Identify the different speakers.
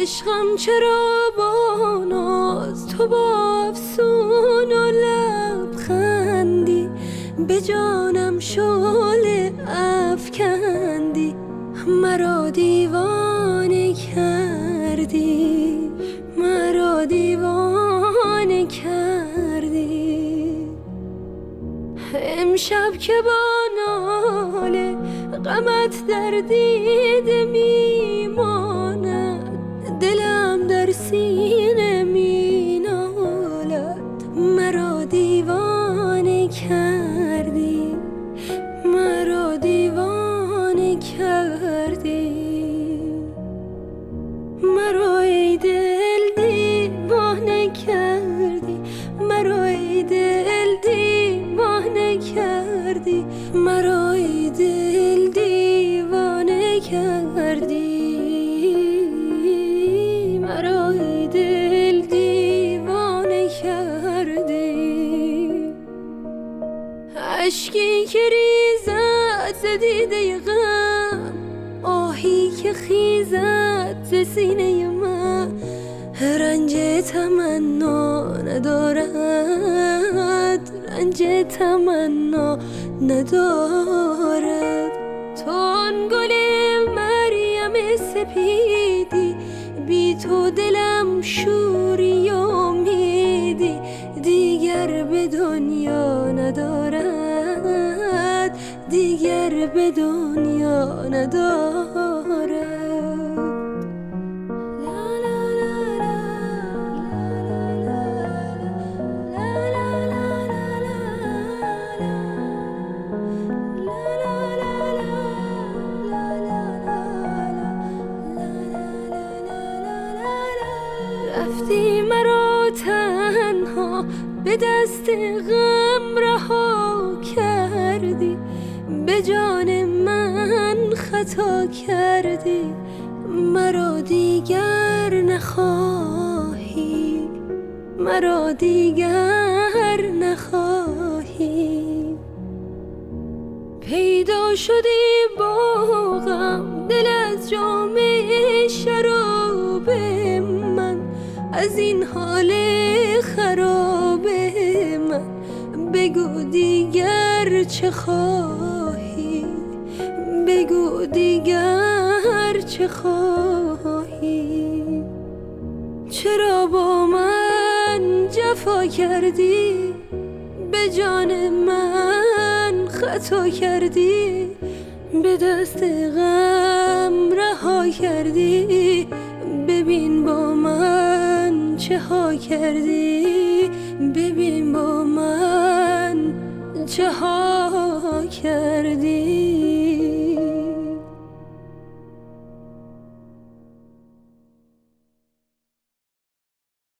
Speaker 1: عشقم چرا با ناز تو با افسون و لبخندی به جانم شعله افکندی مرا دیوانه کردی مرا دیوانه کردی امشب که با ناله غمت در دیده میماند دلم در سینه مینالد مرا دیوانه کردی مرا دیوانه کردی مرا ای دل دیوانه کردی مرا ای دل دیوانه کردی مرا ای دل دیوانه کردی مرا ای دل دیوانه کردی اشکی که ریزد ز دیده غم آهی که خیزد ز سینه من رنج تمنا ندارد رنج تمنا ندارد تو آن گل مریم سپیدی بی تو دلم شوری امیدی دیگر به دنیا ندارد دیگر به دنیا ندارد رفتی مرا تنها به دست غم رها کردی به جان من خطا کردی مرا دیگر نخواهی مرا دیگر نخواهی پیدا شدی با غم دل از جام شراب من از این حال خراب من بگو دیگر چه خواهی بگو دیگر چه خواهی چرا با من جفا کردی به جان من خطا کردی به دست غم رها کردی ببین با من چه ها کردی ببین با من چه ها کردی